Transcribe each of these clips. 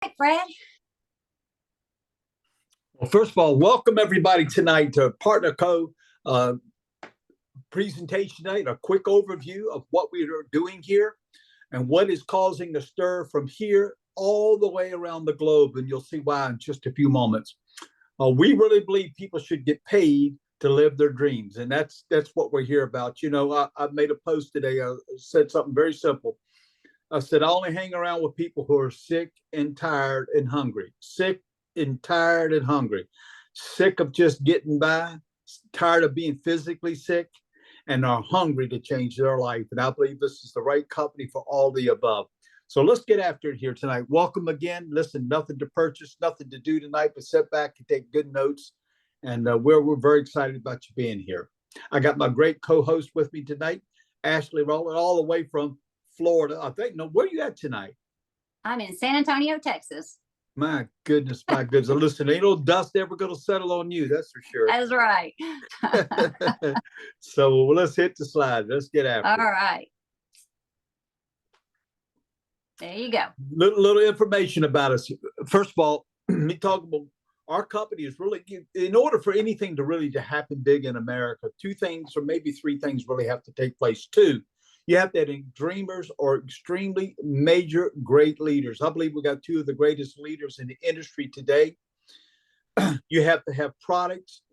right, Fred. Well, first of all, welcome everybody tonight to Partner Co. Uh, presentation tonight, a quick overview of what we are doing here and what is causing the stir from here all the way around the globe. And you'll see why in just a few moments. We really believe people should get paid to live their dreams. And that's what we're here about. You know, I made a post today. I said something very simple. I said, I only hang around with people who are sick and tired and hungry, sick and tired and hungry, sick of just getting by, tired of being physically sick, and are hungry to change their life. And I believe this is the right company for all the above. So let's get after it here tonight. Welcome again. Listen, nothing to purchase, nothing to do tonight, but sit back and take good notes. And we're very excited about you being here. I got my great co-host with me tonight, Ashley Rowland, all the way from Florida. I think, no, where are you at tonight? I'm in San Antonio, Texas. My goodness, my goodness. Listen, ain't no dust ever going to settle on you, that's for sure. That's right. So let's hit the slide. Let's get after it. All right. There you go. Little information about us. First of all, we talk about our company is really, in order for anything to really to happen big in America, two things or maybe three things really have to take place. Two, you have to have dreamers or extremely major great leaders. I believe we got two of the greatest leaders in the industry today. You have to have products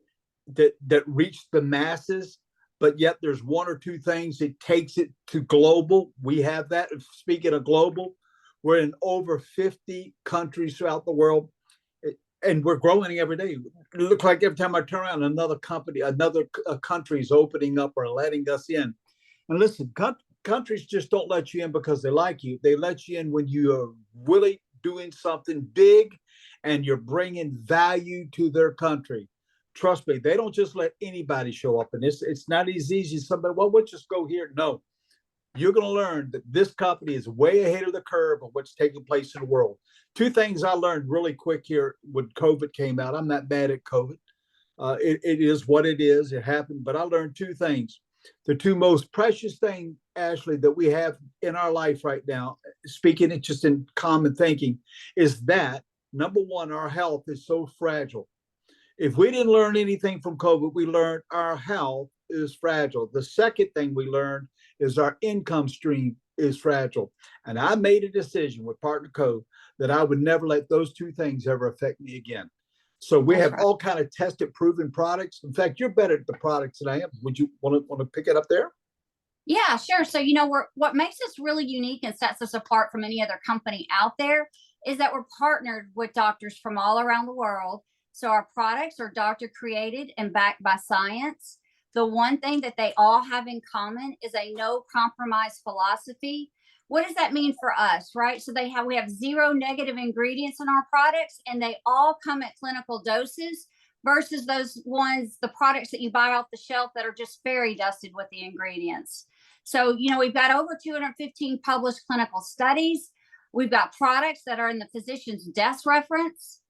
that reach the masses, but yet there's one or two things that takes it to global. We have that. Speaking of global, we're in over 50 countries throughout the world, and we're growing every day. It looks like every time I turn around, another company, another country is opening up or letting us in. And listen, countries just don't let you in because they like you. They let you in when you are really doing something big and you're bringing value to their country. Trust me, they don't just let anybody show up. And it's not as easy as somebody, well, we'll just go here. No, you're going to learn that this company is way ahead of the curve of what's taking place in the world. Two things I learned really quick here when COVID came out. I'm not bad at COVID. It is what it is. It happened. But I learned two things. The two most precious things, Ashley, that we have in our life right now, speaking it just in common thinking, is that, number one, our health is so fragile. If we didn't learn anything from COVID, we learned our health is fragile. The second thing we learned is our income stream is fragile. And I made a decision with Partner Co that I would never let those two things ever affect me again. So we have all kind of tested, proven products. In fact, you're better at the products than I am. Would you want to pick it up there? Yeah, sure. So, what makes us really unique and sets us apart from any other company out there is that we're partnered with doctors from all around the world. So our products are doctor created and backed by science. The one thing that they all have in common is a no compromise philosophy. What does that mean for us, right? So we have zero negative ingredients in our products, and they all come at clinical doses versus the products that you buy off the shelf that are just fairy dusted with the ingredients. So, we've got over 215 published clinical studies. We've got products that are in the physician's desk reference.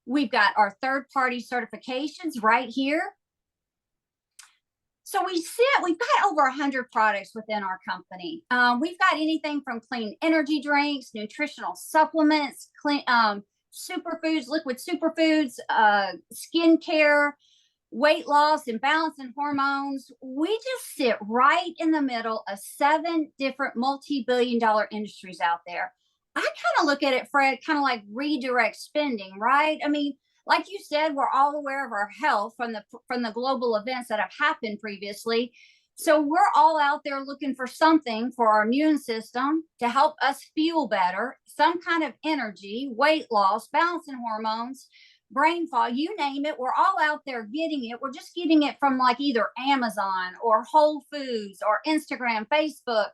We've got our third-party certifications right here. So we've got over 100 products within our company. We've got anything from clean energy drinks, nutritional supplements, clean superfoods, liquid superfoods, skincare, weight loss, and balance and hormones. We just sit right in the middle of 7 different multi-billion-dollar industries out there. I kind of look at it, Fred, kind of like redirect spending, right? I mean, like you said, we're all aware of our health from the global events that have happened previously. So we're all out there looking for something for our immune system to help us feel better, some kind of energy, weight loss, balancing hormones, brain fog, you name it. We're all out there getting it. We're just getting it from like either Amazon or Whole Foods or Instagram, Facebook,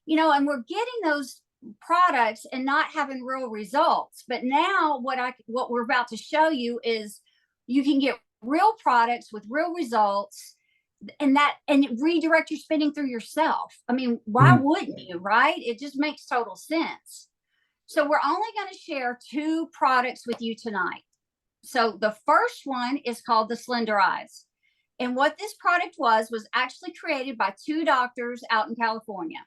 and we're getting those products and not having real results. But now what we're about to show you is you can get real products with real results and redirect your spending through yourself. I mean, why wouldn't you, right? It just makes total sense. So we're only going to share 2 products with you tonight. So the first one is called the Slender Eyes. And what this product was actually created by 2 doctors out in California.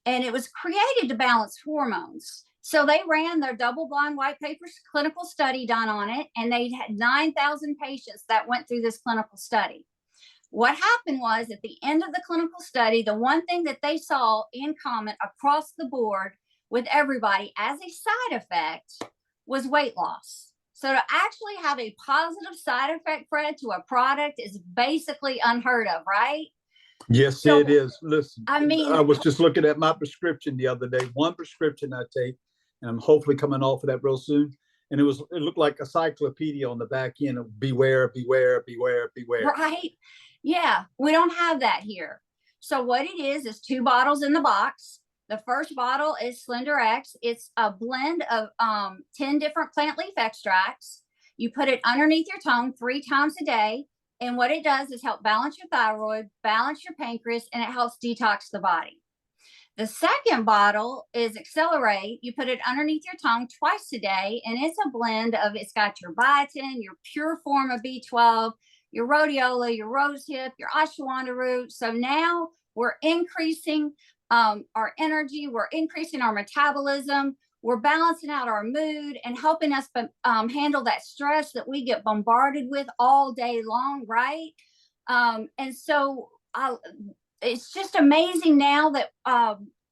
And it was created to balance hormones. So they ran their double blind white paper clinical study done on it, and they had 9,000 patients that went through this clinical study. What happened was at the end of the clinical study, the one thing that they saw in common across the board with everybody as a side effect was weight loss. So to actually have a positive side effect, Fred, to a product is basically unheard of, right? Yes, So, it is. Listen, I mean, I was just looking at my prescription the other day. One prescription I take, and I'm hopefully coming off of that real soon. And it looked like a cyclopedia on the back end of beware, beware, beware, beware. right? Yeah, we don't have that here. So what it is 2 bottles in the box. The first bottle is Slender X. It's a blend of 10 different plant leaf extracts. You put it underneath your tongue 3 times a day. And what it does is help balance your thyroid, balance your pancreas, and it helps detox the body. The second bottle is Accelerate. You put it underneath your tongue twice a day, and it's a blend of, it's got your biotin, your pure form of B12, your rhodiola, your rosehip, your ashwagandha root. So now we're increasing our energy, we're increasing our metabolism, we're balancing out our mood and helping us handle that stress that we get bombarded with all day long, right? And so it's just amazing now that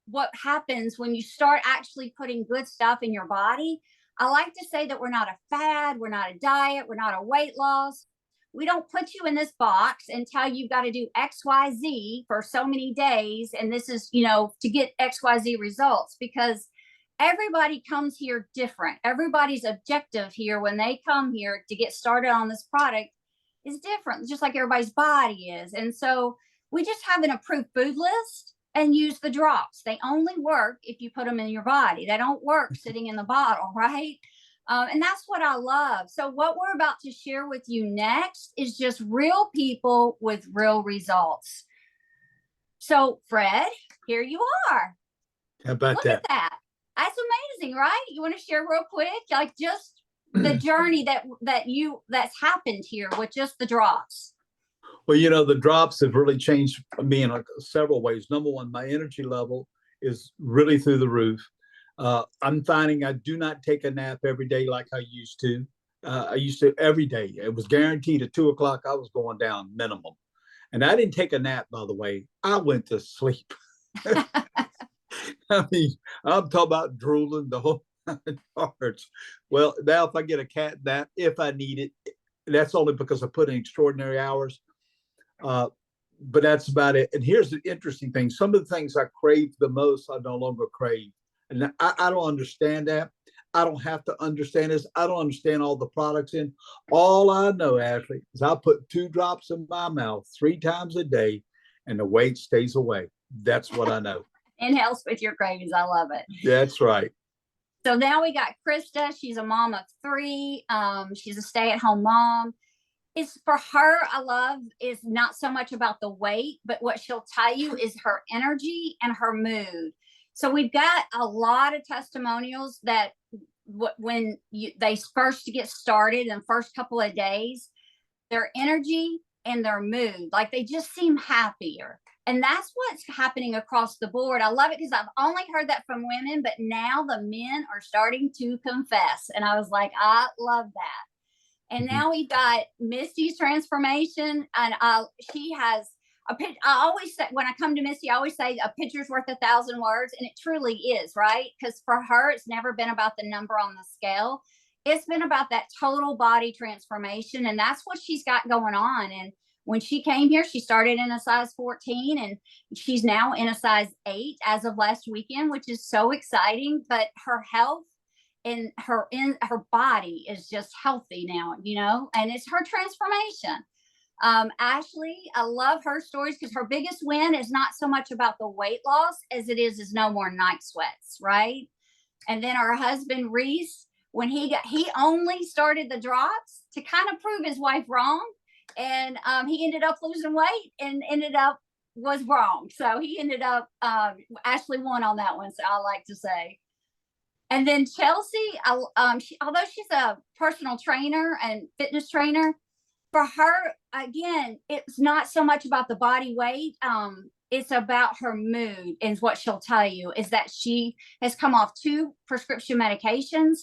what happens when you start actually putting good stuff in your body. I like to say that we're not a fad, we're not a diet, we're not a weight loss. We don't put you in this box and tell you got to do XYZ for so many days. And this is, to get XYZ results, because everybody comes here different. Everybody's objective here when they come here to get started on this product is different, just like everybody's body is. And so we just have an approved food list and use the drops. They only work if you put them in your body. They don't work sitting in the bottle, right? And that's what I love. So what we're about to share with you next is just real people with real results. So Fred, here you are. How about Look that? at that. That's amazing, right? You want to share real quick, like just the journey that's happened here with just the drops? Well, the drops have really changed me in several ways. Number one, my energy level is really through the roof. I'm finding I do not take a nap every day like I used to. I used to every day. It was guaranteed at 2:00 I was going down minimum. And I didn't take a nap, by the way. I went to sleep. I mean, I'm talking about drooling the whole parts. Well, now if I get a cat nap, if I need it, that's only because I put in extraordinary hours. But that's about it. And here's the interesting thing. Some of the things I crave the most, I no longer crave. And I don't understand that. I don't have to understand this. I don't understand all the products in. All I know, Ashley, is I put 2 drops in my mouth 3 times a day and the weight stays away. That's what I know. And helps with your cravings. I love it. That's right. So now we got Krista. She's a mom of 3. She's a stay-at-home mom. It's for her, I love is not so much about the weight, but what she'll tell you is her energy and her mood. So we've got a lot of testimonials that when they first get started in the first couple of days, their energy and their mood, like they just seem happier. And that's what's happening across the board. I love it because I've only heard that from women, but now the men are starting to confess. And I was like, I love that. And now we've got Misty's transformation, and she has a pitch. I always say, when I come to Misty, I always say a picture's worth 1,000 words, and it truly is, right? Because for her, it's never been about the number on the scale. It's been about that total body transformation, and that's what she's got going on. And when she came here, she started in a size 14, and she's now in a size 8 as of last weekend, which is so exciting. But her health and her body is just healthy now, and it's her transformation. Ashley, I love her stories because her biggest win is not so much about the weight loss as it is no more night sweats, right? And then her husband Reese, when he only started the drops to kind of prove his wife wrong, and he ended up losing weight and was wrong. So he ended up Ashley won on that one. So I like to say. And then Chelsea, although she's a personal trainer and fitness trainer, for her, again, it's not so much about the body weight. it's about her mood. And what she'll tell you is that she has come off 2 prescription medications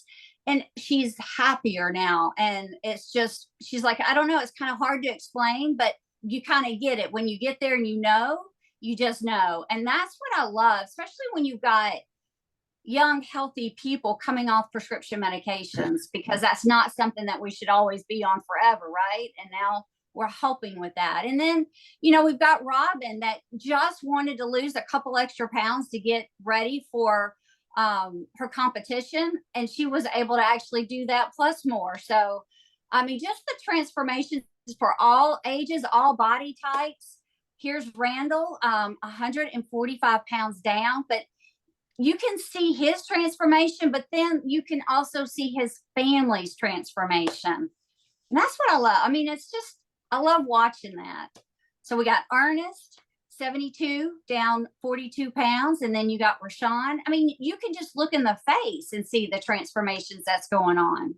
and she's happier now. And it's just, she's like, I don't know, it's kind of hard to explain, but you kind of get it when you get there and you just know. And that's what I love, especially when you've got young, healthy people coming off prescription medications, because that's not something that we should always be on forever, right? And now we're helping with that. And then, we've got Robin that just wanted to lose a couple extra pounds to get ready for her competition. And she was able to actually do that plus more. So, I mean, just the transformations for all ages, all body types. Here's Randall, 145 pounds down, but you can see his transformation, but then you can also see his family's transformation. And that's what I love. I mean, it's just, I love watching that. So we got Ernest, 72, down 42 pounds. And then you got Rashawn. I mean, you can just look in the face and see the transformations that's going on.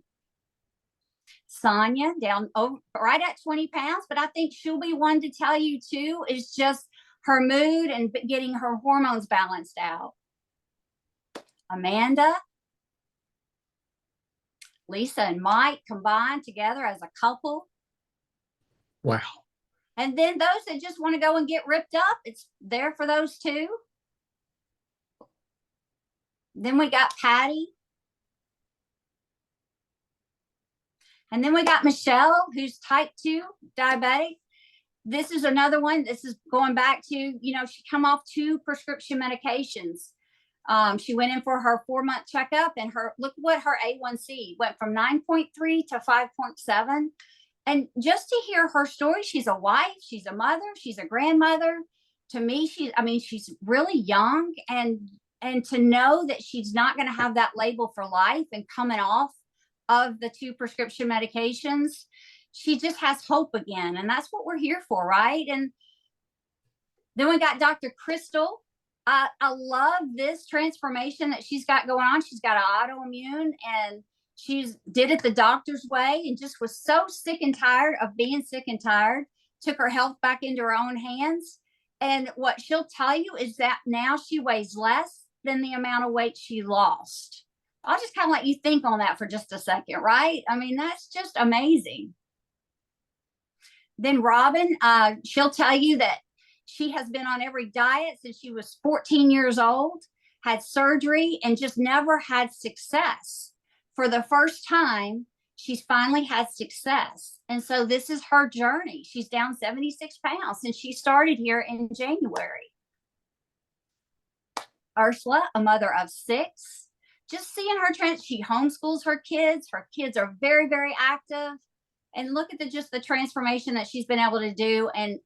Sonia down right at 20 pounds, but I think she'll be one to tell you too, is just her mood and getting her hormones balanced out. Amanda, Lisa and Mike combined together as a couple. Wow. And then those that just want to go and get ripped up, it's there for those too. Then we got Patty. And then we got Michelle, who's type 2 diabetic. This is another one. This is going back to, she come off 2 prescription medications. She went in for her 4-month checkup, and look what her A1C went from 9.3 to 5.7. And just to hear her story, she's a wife, she's a mother, she's a grandmother. To me, she's really young, and to know that she's not going to have that label for life and coming off of the 2 prescription medications, she just has hope again. And that's what we're here for, right? And then we got Dr. Crystal. I love this transformation that she's got going on. She's got an autoimmune, and she's did it the doctor's way and just was so sick and tired of being sick and tired, took her health back into her own hands. And what she'll tell you is that now she weighs less than the amount of weight she lost. I'll just kind of let you think on that for just a second, right? I mean, that's just amazing. Then Robin, she'll tell you that she has been on every diet since she was 14 years old, had surgery, and just never had success. For the first time, she's finally had success. And so this is her journey. She's down 76 pounds since she started here in January. Ursula, a mother of 6, just seeing her she homeschools her kids. Her kids are very, very active. And look at just the transformation that she's been able to do. And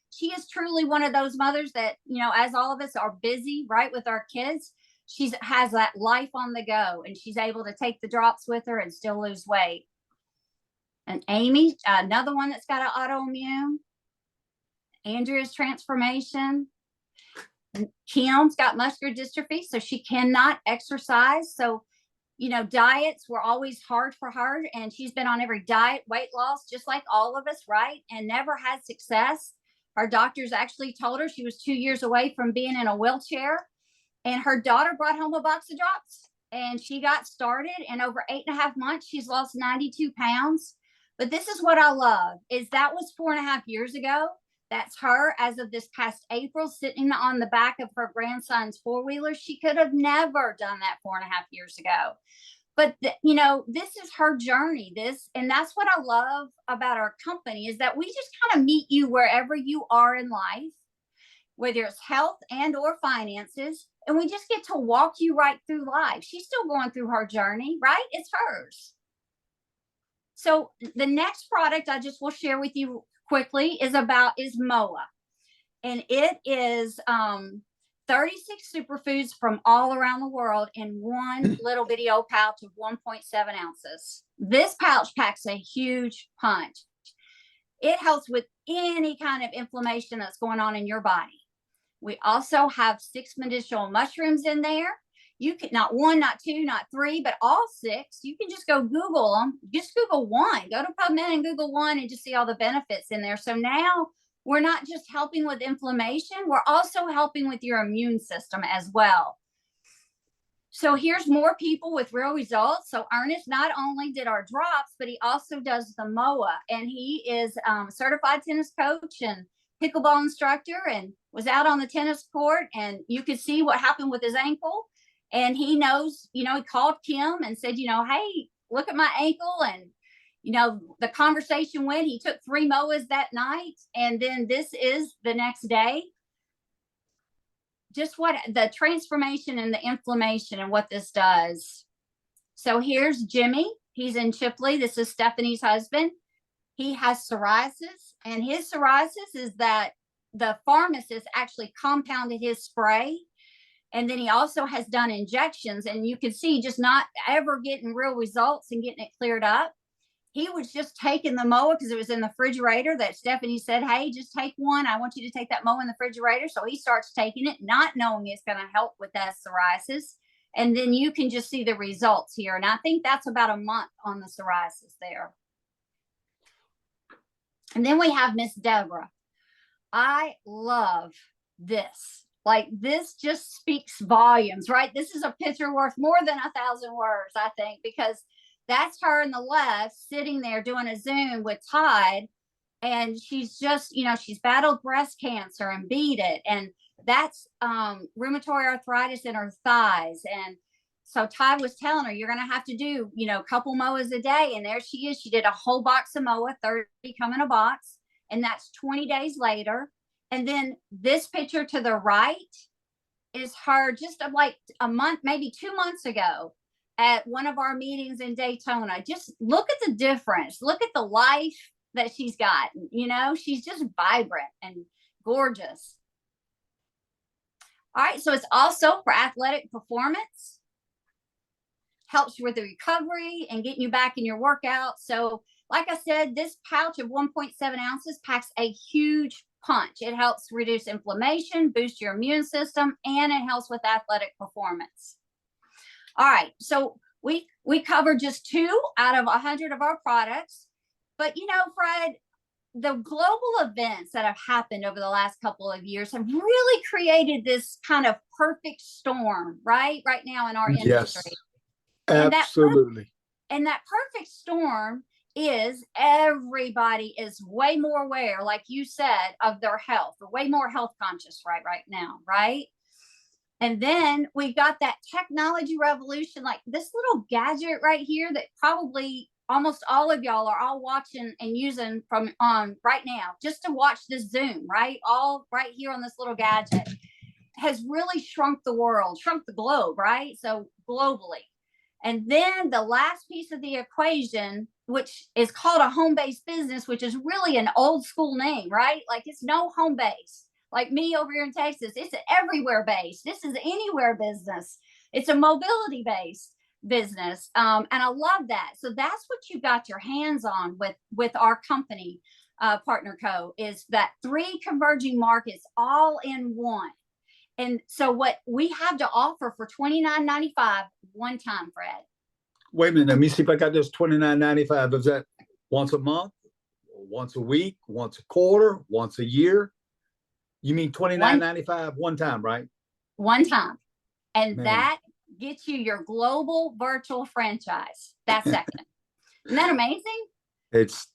she is truly one of those mothers that, as all of us are busy, right, with our kids, she has that life on the go, and she's able to take the drops with her and still lose weight. And Amy, another one that's got an autoimmune. Andrea's transformation. And Kim's got muscular dystrophy, so she cannot exercise. So, diets were always hard for her, and she's been on every diet, weight loss, just like all of us, right? And never had success. Her doctors actually told her she was 2 years away from being in a wheelchair. And her daughter brought home a box of drops, and she got started. And over 8.5 months, she's lost 92 pounds. But this is what I love, is that was 4.5 years ago. That's her as of this past April, sitting on the back of her grandson's 4-wheeler. She could have never done that 4.5 years ago. But, this is her journey. And that's what I love about our company, is that we just kind of meet you wherever you are in life, whether it's health and or finances. And we just get to walk you right through life. She's still going through her journey, right? It's hers. So the next product I just will share with you quickly is MOA. And it is 36 superfoods from all around the world in one little bitty old pouch of 1.7 ounces. This pouch packs a huge punch. It helps with any kind of inflammation that's going on in your body. We also have 6 medicinal mushrooms in there. You can not 1, not 2, not 3, but all 6. You can just go Google them. Just Google one. Go to PubMed and Google one and just see all the benefits in there. So now we're not just helping with inflammation, we're also helping with your immune system as well. So here's more people with real results. So Ernest not only did our drops, but he also does the MOA, and he is a certified tennis coach and pickleball instructor, and was out on the tennis court, and you could see what happened with his ankle. And he knows, he called Kim and said, hey, look at my ankle. And, the conversation went, he took 3 MOAs that night. And then this is the next day. Just what the transformation and the inflammation and what this does. So here's Jimmy. He's in Chipley. This is Stephanie's husband. He has psoriasis, and his psoriasis is that the pharmacist actually compounded his spray. And then he also has done injections, and you can see just not ever getting real results and getting it cleared up. He was just taking the MOA because it was in the refrigerator that Stephanie said, hey, just take one. I want you to take that MOA in the refrigerator. So he starts taking it, not knowing it's going to help with that psoriasis. And then you can just see the results here. And I think that's about a month on the psoriasis there. And then we have Miss Deborah. I love this. Like, this just speaks volumes, right? This is a picture worth more than 1,000 words, I think, because that's her in the left sitting there doing a Zoom with Tide. And she's just, she's battled breast cancer and beat it. And that's rheumatoid arthritis in her thighs. And so Tide was telling her, you're going to have to do, a couple MOAs a day. And there she is. She did a whole box of MOA, 30 come in a box. And that's 20 days later. And then this picture to the right is her just like a month, maybe 2 months ago at one of our meetings in Daytona. Just look at the difference. Look at the life that she's got. She's just vibrant and gorgeous. All right. So it's also for athletic performance. Helps you with the recovery and getting you back in your workout. So like I said, this pouch of 1.7 ounces packs a huge punch. It helps reduce inflammation, boost your immune system, and it helps with athletic performance. All right, so we covered just 2 out of 100 of our products. But, Fred, the global events that have happened over the last couple of years have really created this kind of perfect storm, right now in our industry. Yes, absolutely. And that perfect storm is everybody is way more aware, like you said, of their health. They're way more health conscious right now, right? And then we got that technology revolution, like this little gadget right here that probably almost all of y'all are all watching and using from on right now, just to watch this Zoom, right? All right here on this little gadget has really shrunk the world, shrunk the globe, right? So globally. And then the last piece of the equation, which is called a home-based business, which is really an old school name, right? Like, it's no home base. Like me over here in Texas, it's an everywhere base. This is anywhere business. It's a mobility based business. And I love that. So that's what you got your hands on with our company, Partner Co, is that 3 converging markets all in one. And so what we have to offer for $29.95 one time, Fred. Wait a minute. Let me see if I got this $29.95. Is that once a month, once a week, once a quarter, once a year? You mean $29.95 one time, right? One time. And Man. That gets you your global virtual franchise. That second. Isn't that amazing? It's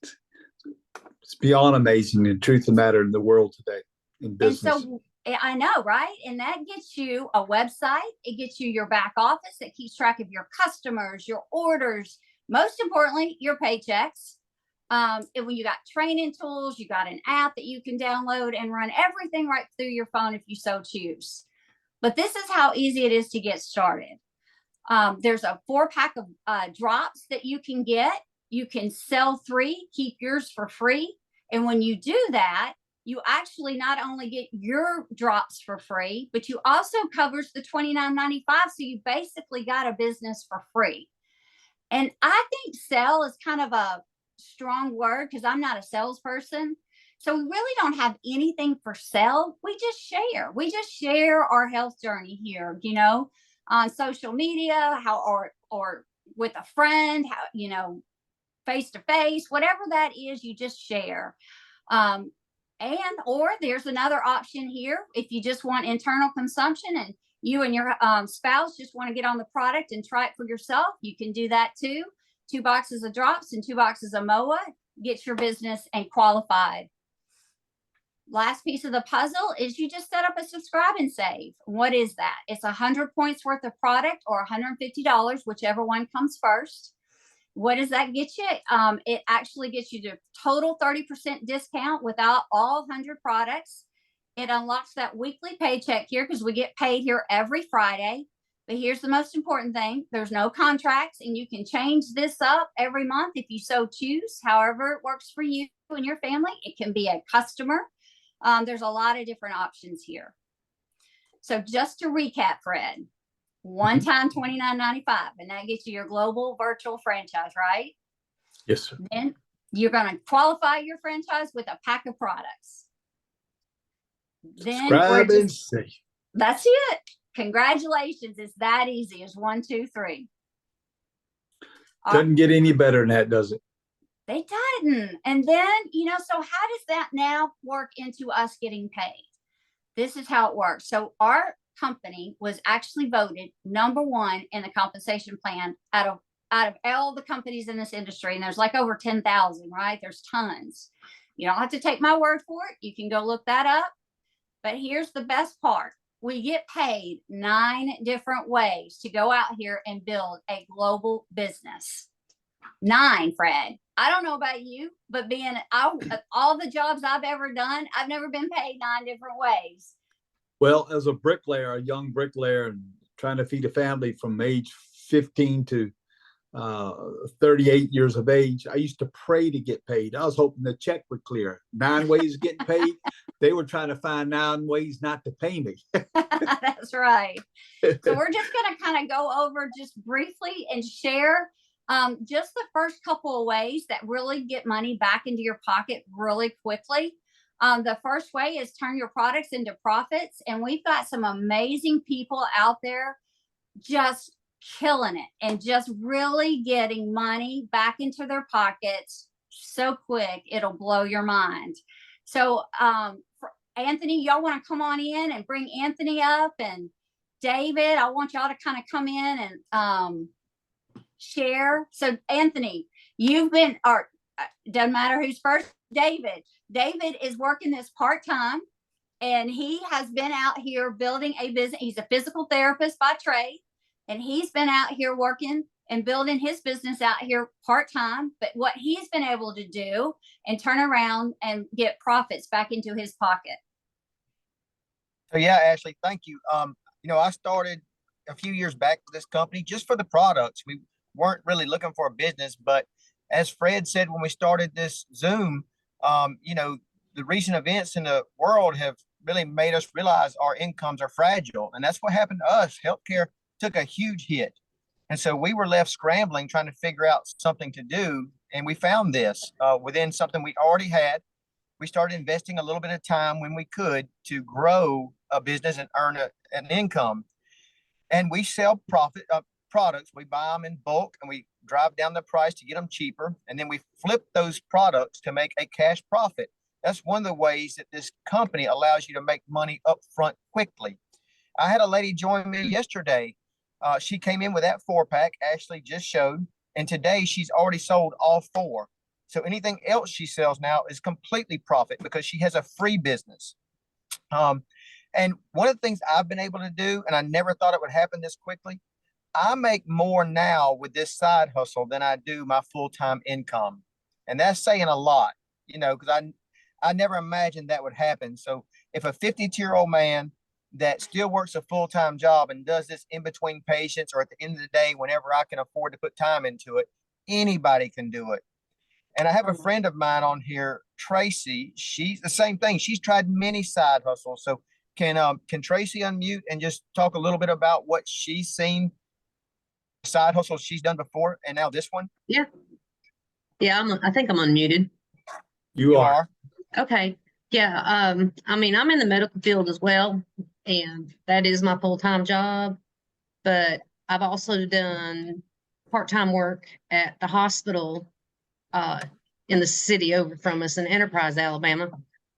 beyond amazing. The truth of the matter in the world today in business. And so I know, right? And that gets you a website. It gets you your back office that keeps track of your customers, your orders, most importantly, your paychecks. And when you got training tools, you got an app that you can download and run everything right through your phone if you so choose. But this is how easy it is to get started. There's a 4-pack of drops that you can get. You can sell 3, keep yours for free. And when you do that, you actually not only get your drops for free, but you also covers the $29.95. So you basically got a business for free. And I think sell is kind of a strong word because I'm not a salesperson. So we really don't have anything for sale. We just share. We just share our health journey here, on social media, or with a friend, face to face, whatever that is, you just share. or there's another option here. If you just want internal consumption and you and your spouse just want to get on the product and try it for yourself, you can do that too. 2 boxes of drops and 2 boxes of MOA, get your business and qualified. Last piece of the puzzle is you just set up a subscribe and save. What is that? It's 100 points worth of product or $150, whichever one comes first. What does that get you? It actually gets you to total 30% discount without all 100 products. It unlocks that weekly paycheck here because we get paid here every Friday. But here's the most important thing. There's no contracts, and you can change this up every month if you so choose, however it works for you and your family. It can be a customer. There's a lot of different options here. So just to recap, Fred, one time $29.95, and that gets you your global virtual franchise, right? Yes, sir. Then you're going to qualify your franchise with a pack of products. Then Subscribe and save. that's it. Congratulations. It's that easy as 1, 2, 3. Doesn't get any better than that, does it? They didn't. And then, so how does that now work into us getting paid? This is how it works. So our company was actually voted #1 in the compensation plan out of all the companies in this industry. And there's like over 10,000, right? There's tons. You don't have to take my word for it. You can go look that up. But here's the best part. We get paid 9 different ways to go out here and build a global business. 9, Fred. I don't know about you, but all the jobs I've ever done, I've never been paid 9 different ways. Well, as a bricklayer, a young bricklayer, and trying to feed a family from age 15 to 38 years of age, I used to pray to get paid. I was hoping the check would clear. 9 ways of getting paid. They were trying to find 9 ways not to pay me. That's right. So we're just going to kind of go over just briefly and share just the first couple of ways that really get money back into your pocket really quickly. The first way is turn your products into profits. And we've got some amazing people out there just killing it and just really getting money back into their pockets so quick, it'll blow your mind. So, Anthony, y'all want to come on in and bring Anthony up, and David, I want y'all to kind of come in and share. So Anthony, you've been, or doesn't matter who's first. David is working this part-time, and he has been out here building a business. He's a physical therapist by trade, and he's been out here working and building his business out here part-time. But what he's been able to do and turn around and get profits back into his pocket. So yeah, Ashley, thank you. I started a few years back with this company just for the products. We weren't really looking for a business, but as Fred said when we started this Zoom, the recent events in the world have really made us realize our incomes are fragile. And that's what happened to us. Healthcare took a huge hit. And so we were left scrambling, trying to figure out something to do. And we found this within something we already had. We started investing a little bit of time when we could to grow a business and earn an income. And we sell products. We buy them in bulk and we drive down the price to get them cheaper. And then we flip those products to make a cash profit. That's one of the ways that this company allows you to make money up front quickly. I had a lady join me yesterday. She came in with that 4-pack Ashley just showed. And today she's already sold all 4. So anything else she sells now is completely profit because she has a free business. And one of the things I've been able to do, and I never thought it would happen this quickly, I make more now with this side hustle than I do my full-time income. And that's saying a lot, because I never imagined that would happen. So if a 52-year-old man that still works a full-time job and does this in between patients or at the end of the day, whenever I can afford to put time into it, anybody can do it. And I have a friend of mine on here, Tracy. She's the same thing. She's tried many side hustles. So can Tracy unmute and just talk a little bit about what she's seen, side hustles she's done before, and now this one? Yeah. I think I'm unmuted. You are. Okay. Yeah. I'm in the medical field as well, and that is my full-time job, but I've also done part-time work at the hospital in the city over from us in Enterprise, Alabama.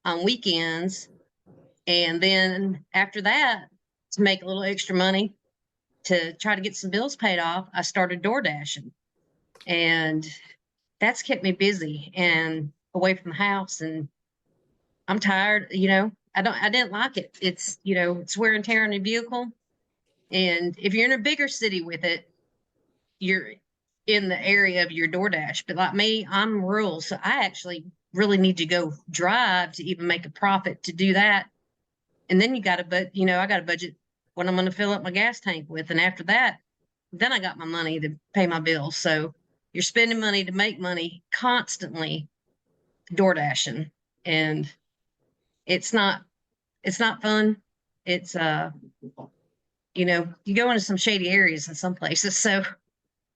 on weekends. And then after that, to make a little extra money to try to get some bills paid off, I started door dashing. And that's kept me busy and away from the house. And I'm tired, I didn't like it. It's, it's wear and tear on your vehicle. And if you're in a bigger city with it, you're in the area of your DoorDash. But like me, I'm rural. So I actually really need to go drive to even make a profit to do that. And then I got to budget what I'm going to fill up my gas tank with. And after that, then I got my money to pay my bills. So you're spending money to make money constantly door dashing. And it's not fun. It's, you go into some shady areas in some places. So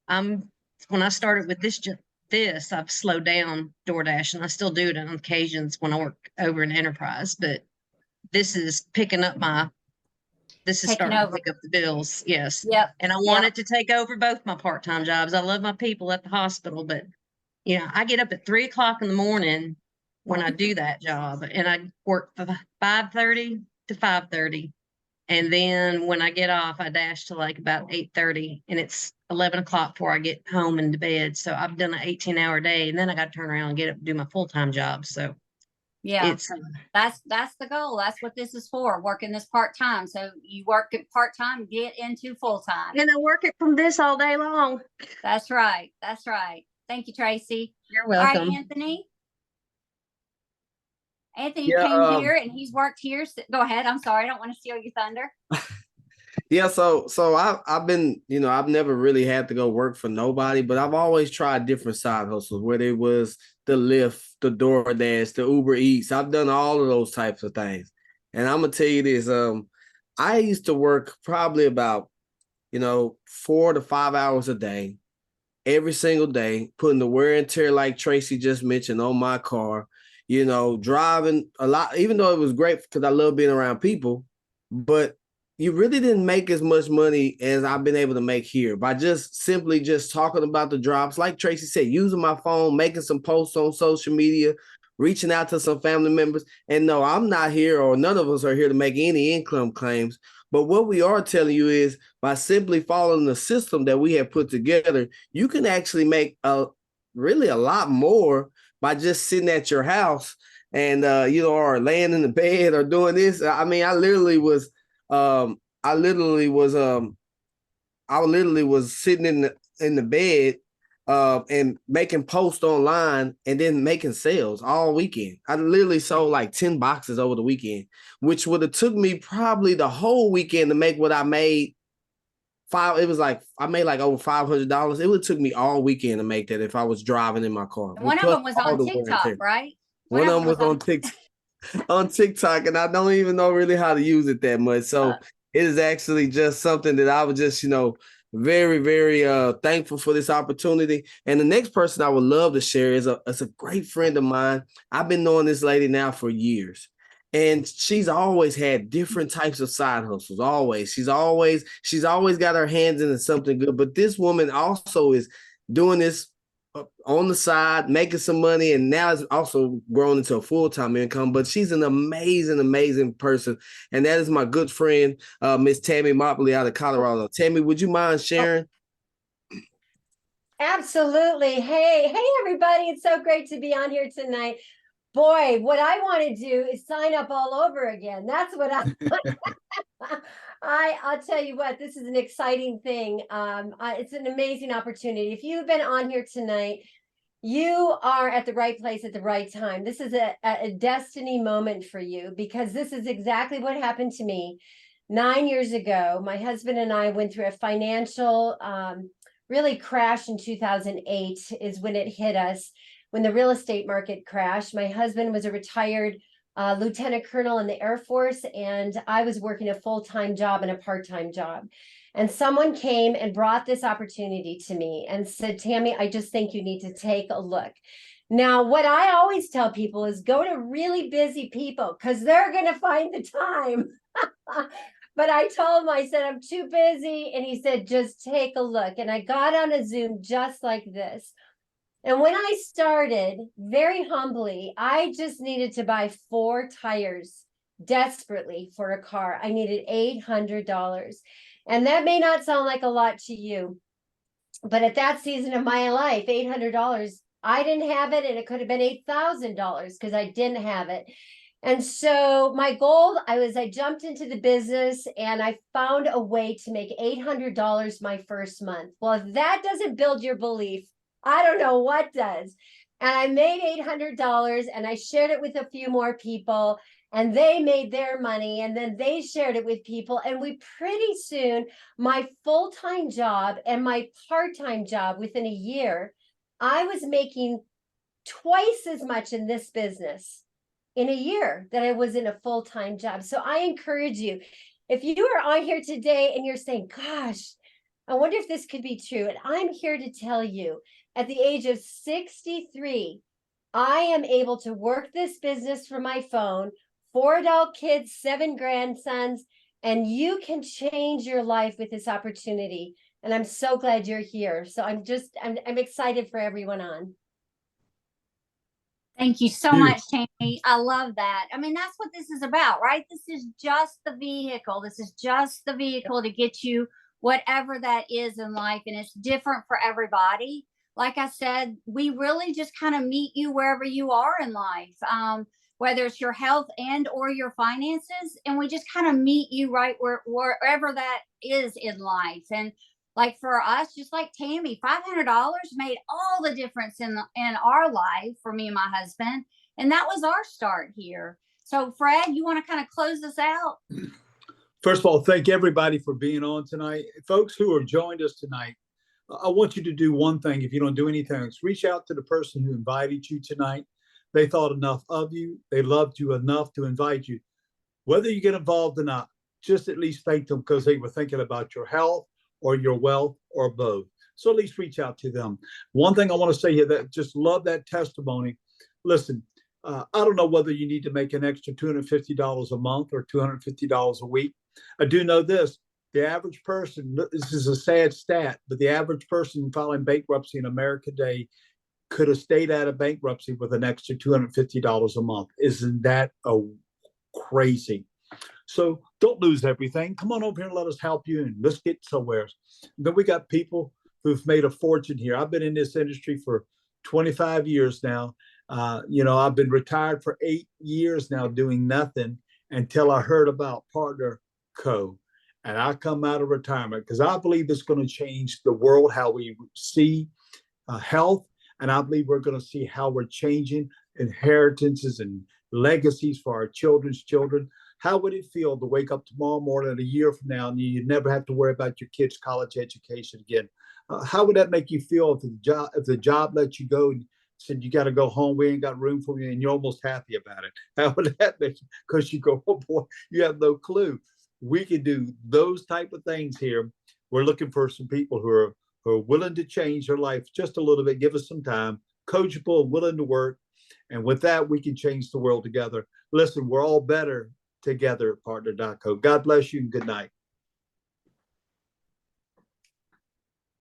when I started with this, I've slowed down DoorDash, and I still do it on occasions when I work over in Enterprise, but this is Taking starting to over. pick up the bills. Yes. Yep. And I want it to take over both my part-time jobs. I love my people at the hospital, but I get up at 3:00 in the morning when I do that job, and I work from 5:30 to 5:30. And then when I get off, I dash to like about 8:30, and it's 11 o'clock before I get home and to bed. So I've done an 18-hour day, and then I got to turn around and get up and do my full-time job. So Yeah. it's, That's the goal. That's what this is for, working this part-time. So you work it part-time, get into full-time. and I work it from this all day long. That's right. That's right. Thank you, Tracy. You're All right, welcome. Anthony. Anthony Yeah, came here and he's worked here. Go ahead. I'm sorry. I don't want to steal your thunder. Yeah, so I've been, I've never really had to go work for nobody, but I've always tried different side hustles, whether it was the Lyft, the DoorDash, the Uber Eats. I've done all of those types of things. And I'm gonna tell you this, I used to work probably about, 4 to 5 hours a day, every single day, putting the wear and tear, like Tracy just mentioned, on my car, driving a lot, even though it was great because I love being around people, but you really didn't make as much money as I've been able to make here by simply talking about the drops. Like Tracy said, using my phone, making some posts on social media, reaching out to some family members. And no, I'm not here, or none of us are here to make any income claims. But what we are telling you is by simply following the system that we have put together, you can actually make really a lot more by just sitting at your house and, or laying in the bed or doing this. I mean, I literally was sitting in the bed and making posts online and then making sales all weekend. I literally sold like 10 boxes over the weekend, which would have took me probably the whole weekend to make what I made. I made like over $500. It would have took me all weekend to make that if I was driving in my car. One of them was on TikTok, right? One of them was on TikTok. On TikTok, and I don't even know really how to use it that much. So it is actually just something that I was just, very, very thankful for this opportunity. And the next person I would love to share is a great friend of mine. I've been knowing this lady now for years. And she's always had different types of side hustles. Always. She's always got her hands into something good. But this woman also is doing this on the side, making some money, and now it's also grown into a full-time income. But she's an amazing, amazing person, and that is my good friend, Miss Tammy Motley out of Colorado. Tammy, would you mind sharing? Absolutely. Hey, everybody. It's so great to be on here tonight. Boy, what I want to do is sign up all over again. That's what I'll tell you what, this is an exciting thing. It's an amazing opportunity. If you've been on here tonight, you are at the right place at the right time. This is a destiny moment for you, because this is exactly what happened to me 9 years ago. My husband and I went through a financial really crash in 2008 is when it hit us, when the real estate market crashed. My husband was a retired lieutenant colonel in the Air Force, and I was working a full-time job and a part-time job. And someone came and brought this opportunity to me and said, Tammy, I just think you need to take a look. Now, what I always tell people is go to really busy people, because they're going to find the time. But I told him, I said, I'm too busy. And he said, just take a look. And I got on a Zoom just like this. And when I started, very humbly, I just needed to buy 4 tires desperately for a car. I needed $800. And that may not sound like a lot to you, but at that season of my life, $800, I didn't have it, and it could have been $8,000 because I didn't have it. And so my goal, I jumped into the business and I found a way to make $800 my first month. Well, if that doesn't build your belief, I don't know what does. And I made $800 and I shared it with a few more people, and they made their money, and then they shared it with people. And we pretty soon, my full-time job and my part-time job, within a year, I was making twice as much in this business in a year that I was in a full-time job. So I encourage you, if you are on here today and you're saying, gosh, I wonder if this could be true. And I'm here to tell you, at the age of 63, I am able to work this business from my phone, 4 adult kids, 7 grandsons, and you can change your life with this opportunity. And I'm so glad you're here. So I'm excited for everyone on. Thank you so Dude. much, Tammy. I love that. I mean, that's what this is about, right? This is just the vehicle. This is just the vehicle to get you whatever that is in life. And it's different for everybody. Like I said, we really just kind of meet you wherever you are in life, whether it's your health and or your finances. And we just kind of meet you right wherever that is in life. And like for us, just like Tammy, $500 made all the difference in our life for me and my husband. And that was our start here. So Fred, you want to kind of close this out? First of all, thank everybody for being on tonight. Folks who have joined us tonight, I want you to do one thing. If you don't do anything else, reach out to the person who invited you tonight. They thought enough of you. They loved you enough to invite you. Whether you get involved or not, just at least thank them because they were thinking about your health or your wealth or both. So at least reach out to them. One thing I want to say here, that just love that testimony. Listen, I don't know whether you need to make an extra $250 a month or $250 a week. I do know this. The average person, this is a sad stat, but the average person filing bankruptcy in America today could have stayed out of bankruptcy with an extra $250 a month. Isn't that crazy? So don't lose everything. Come on over here and let us help you, and let's get somewhere. Then we got people who've made a fortune here. I've been in this industry for 25 years now. I've been retired for 8 years now doing nothing until I heard about Partner Co. And I come out of retirement because I believe it's going to change the world, how we see health. And I believe we're going to see how we're changing inheritances and legacies for our children's children. How would it feel to wake up tomorrow morning, a year from now, and you never have to worry about your kids' college education again? How would that make you feel if the job lets you go and said you got to go home, we ain't got room for you, and you're almost happy about it? How would that make you? Because you go, oh boy, you have no clue. We can do those type of things here. We're looking for some people who are willing to change their life just a little bit. Give us some time, coachable, willing to work, and with that, we can change the world together. Listen, we're all better together at Partner.co. God bless you and good night.